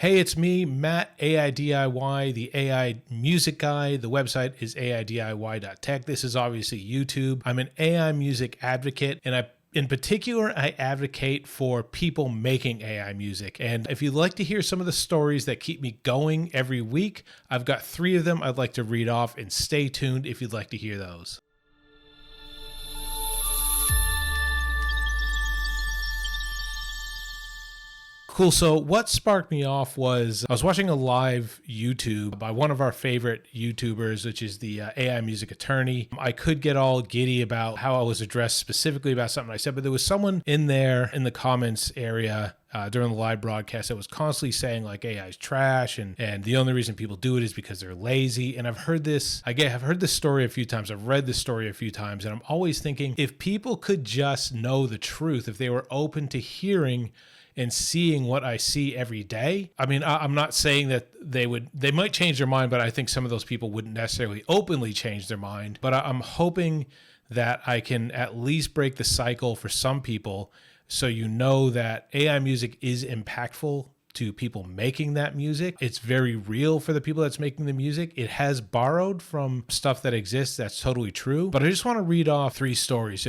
Hey, it's me, Matt, AI DIY, the AI music guy. The website is aidiy.tech. This is obviously YouTube. I'm an AI music advocate, and in particular, I advocate for people making AI music. And if you'd like to hear some of the stories that keep me going every week, I've got 3 of them I'd like to read off, and stay tuned if you'd like to hear those. Cool. So what sparked me off was I was watching a live YouTube by one of our favorite YouTubers, which is the AI music attorney. I could get all giddy about how I was addressed specifically about something I said, but there was someone in there in the comments area during the live broadcast that was constantly saying like AI is trash and the only reason people do it is because they're lazy. And I've heard this story a few times. I've read this story a few times, and I'm always thinking, if people could just know the truth, if they were open to hearing and seeing what I see every day. I mean, I'm not saying that they might change their mind, but I think some of those people wouldn't necessarily openly change their mind. But I'm hoping that I can at least break the cycle for some people, so you know that AI music is impactful to people making that music. It's very real for the people that's making the music. It has borrowed from stuff that exists. That's totally true. But I just want to read off 3 stories.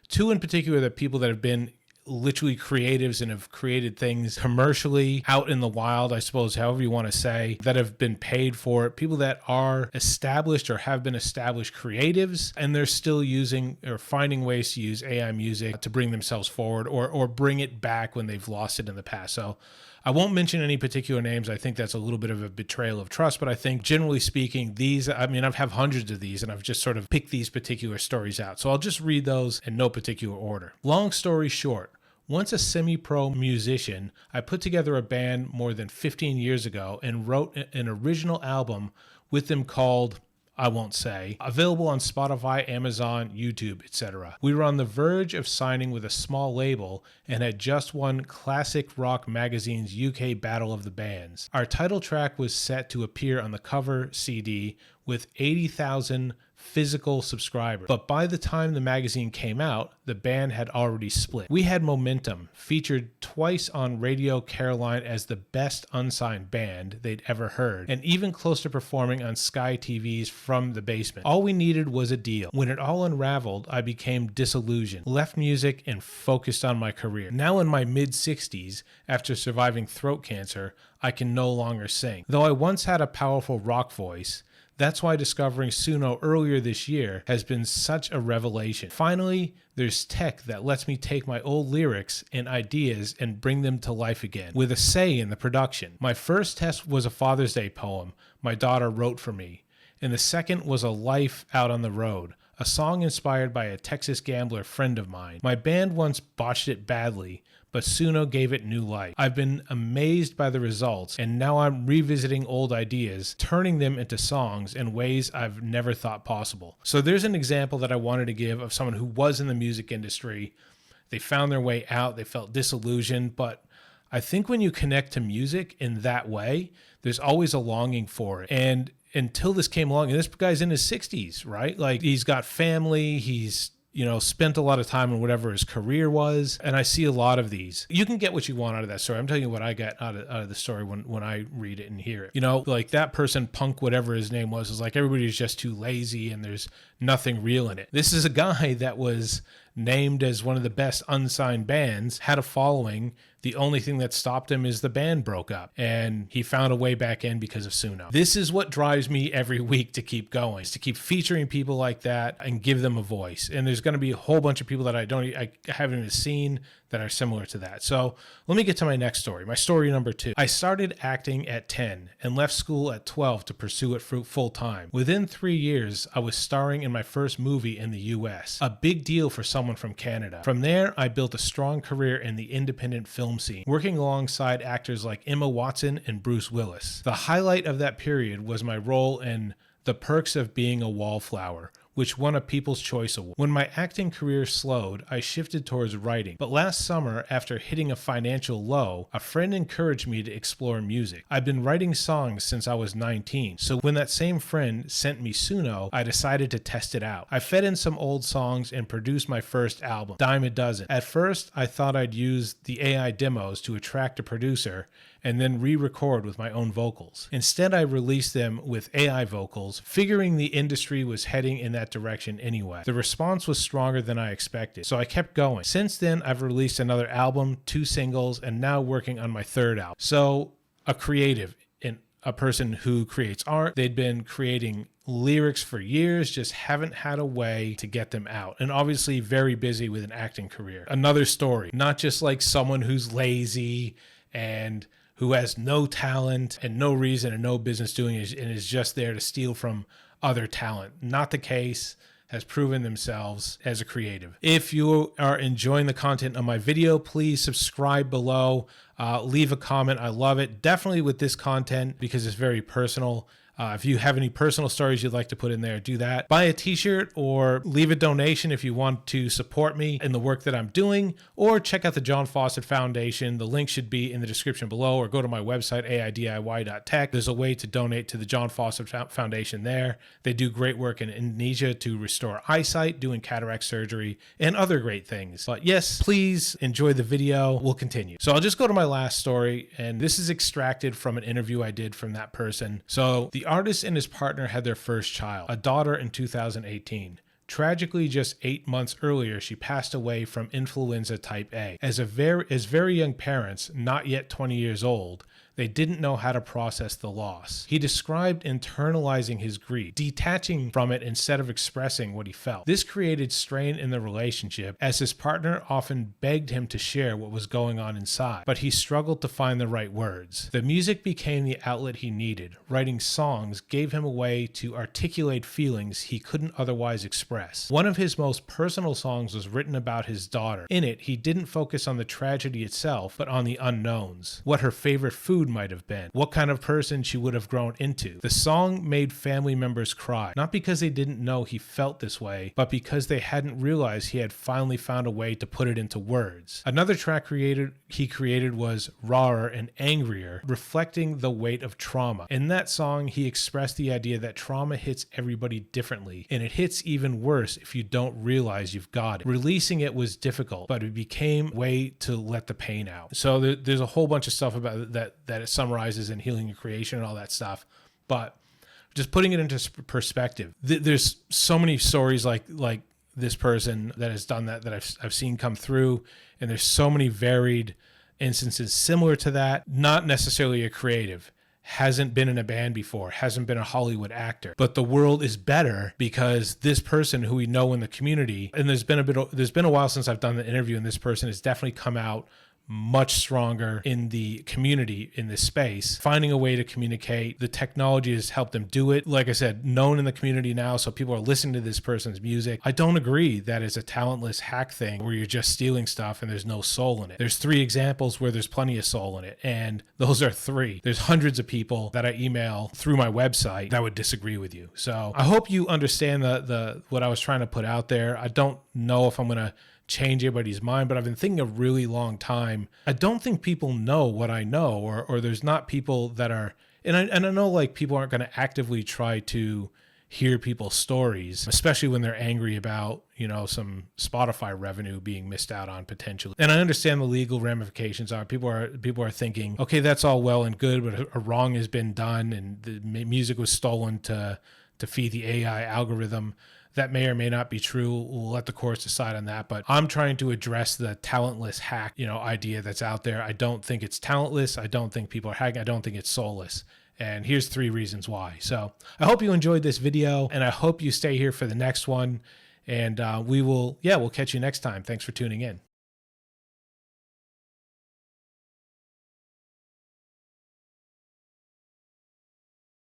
2 in particular, that people that have been literally creatives and have created things commercially out in the wild, I suppose, however you want to say, that have been paid for it. People that are established or have been established creatives, and they're still using or finding ways to use AI music to bring themselves forward or bring it back when they've lost it in the past. So I won't mention any particular names. I think that's a little bit of a betrayal of trust, but I think generally speaking, I've had hundreds of these, and I've just sort of picked these particular stories out. So I'll just read those in no particular order. Long story short, once a semi-pro musician, I put together a band more than 15 years ago and wrote an original album with them called I won't say, available on Spotify, Amazon, YouTube, etc. We were on the verge of signing with a small label and had just won Classic Rock Magazine's UK Battle of the Bands. Our title track was set to appear on the cover CD with 80,000 physical subscribers. But by the time the magazine came out, the band had already split. We had momentum, featured twice on Radio Caroline as the best unsigned band they'd ever heard, and even close to performing on Sky TV's From the Basement. All we needed was a deal. When it all unraveled, I became disillusioned, left music, and focused on my career. Now in my mid-60s, after surviving throat cancer, I can no longer sing. Though I once had a powerful rock voice, that's why discovering Suno earlier this year has been such a revelation. Finally, there's tech that lets me take my old lyrics and ideas and bring them to life again, with a say in the production. My first test was a Father's Day poem my daughter wrote for me, and the second was a Life Out on the Road, a song inspired by a Texas gambler friend of mine. My band once botched it badly, but Suno gave it new life. I've been amazed by the results, and now I'm revisiting old ideas, turning them into songs in ways I've never thought possible. So there's an example that I wanted to give of someone who was in the music industry. They found their way out, they felt disillusioned, but I think when you connect to music in that way, there's always a longing for it. And until this came along, and this guy's in his 60s, right? Like, he's got family, he's spent a lot of time on whatever his career was. And I see a lot of these. You can get what you want out of that story. I'm telling you what I get out of the story when I read it and hear it. Like that person, Punk, whatever his name was, is like, everybody's just too lazy and there's nothing real in it. This is a guy that was named as one of the best unsigned bands, had a following. The only thing that stopped him is the band broke up, and he found a way back in because of Suno. This is what drives me every week to keep going, is to keep featuring people like that and give them a voice. And there's going to be a whole bunch of people that I haven't even seen that are similar to that. So let me get to my next story. My story number 2. I started acting at 10 and left school at 12 to pursue it full time. Within 3 years, I was starring in my first movie in the US, a big deal for someone from Canada. From there, I built a strong career in the independent film scene, working alongside actors like Emma Watson and Bruce Willis. The highlight of that period was my role in The Perks of Being a Wallflower, which won a People's Choice Award. When my acting career slowed, I shifted towards writing. But last summer, after hitting a financial low, a friend encouraged me to explore music. I've been writing songs since I was 19, so when that same friend sent me Suno, I decided to test it out. I fed in some old songs and produced my first album, Dime a Dozen. At first, I thought I'd use the AI demos to attract a producer, and then re-record with my own vocals. Instead, I released them with AI vocals, figuring the industry was heading in that direction anyway. The response was stronger than I expected, so I kept going. Since then, I've released another album, 2 singles, and now working on my 3rd album. So, a creative, a person who creates art. They'd been creating lyrics for years, just haven't had a way to get them out. And obviously very busy with an acting career. Another story, not just like someone who's lazy and who has no talent and no reason and no business doing it and is just there to steal from other talent. Not the case. Has proven themselves as a creative. If you are enjoying the content of my video, please subscribe below, leave a comment. I love it. Definitely with this content because it's very personal. If you have any personal stories you'd like to put in there, do that. Buy a t-shirt or leave a donation if you want to support me in the work that I'm doing, or check out the John Fawcett Foundation. The link should be in the description below, or go to my website, aidiy.tech. There's a way to donate to the John Fawcett Foundation there. They do great work in Indonesia to restore eyesight, doing cataract surgery, and other great things. But yes, please enjoy the video. We'll continue. So I'll just go to my last story, and this is extracted from an interview I did from that person. So the artist and his partner had their first child, a daughter, in 2018. Tragically, just 8 months earlier, she passed away from influenza type A. As very young parents, not yet 20 years old, they didn't know how to process the loss. He described internalizing his grief, detaching from it instead of expressing what he felt. This created strain in the relationship, as his partner often begged him to share what was going on inside, but he struggled to find the right words. The music became the outlet he needed. Writing songs gave him a way to articulate feelings he couldn't otherwise express. One of his most personal songs was written about his daughter. In it, he didn't focus on the tragedy itself, but on the unknowns. What her favorite food might have been, what kind of person she would have grown into. The song made family members cry, not because they didn't know he felt this way, but because they hadn't realized he had finally found a way to put it into words. Another track he created was Rawer and Angrier, reflecting the weight of trauma. In that song, he expressed the idea that trauma hits everybody differently, and it hits even worse if you don't realize you've got it. Releasing it was difficult, but it became a way to let the pain out. So there's a whole bunch of stuff about that it summarizes in Healing Your Creation and all that stuff, but just putting it into perspective, there's so many stories like this person that has done that I've seen come through, and there's so many varied instances similar to that. Not necessarily a creative, hasn't been in a band before, hasn't been a Hollywood actor, but the world is better because this person who we know in the community, and there's been a while since I've done the interview, and this person has definitely come out much stronger in the community in this space, finding a way to communicate. The technology has helped them do it. Like I said, known in the community now, so people are listening to this person's music. I don't agree that it's a talentless hack thing where you're just stealing stuff and there's no soul in it. There's 3 examples where there's plenty of soul in it, and those are 3. There's hundreds of people that I email through my website that would disagree with you. So I hope you understand the what I was trying to put out there. I don't know if I'm going to change everybody's mind, but I've been thinking a really long time. I don't think people know what I know, or there's not people that are, and I know like people aren't going to actively try to hear people's stories, especially when they're angry about, some Spotify revenue being missed out on potentially. And I understand the legal ramifications are people are thinking, okay, that's all well and good, but a wrong has been done and the music was stolen to feed the AI algorithm. That may or may not be true. We'll let the courts decide on that. But I'm trying to address the talentless hack, idea that's out there. I don't think it's talentless. I don't think people are hacking. I don't think it's soulless. And here's 3 reasons why. So I hope you enjoyed this video, and I hope you stay here for the next one. And we'll catch you next time. Thanks for tuning in.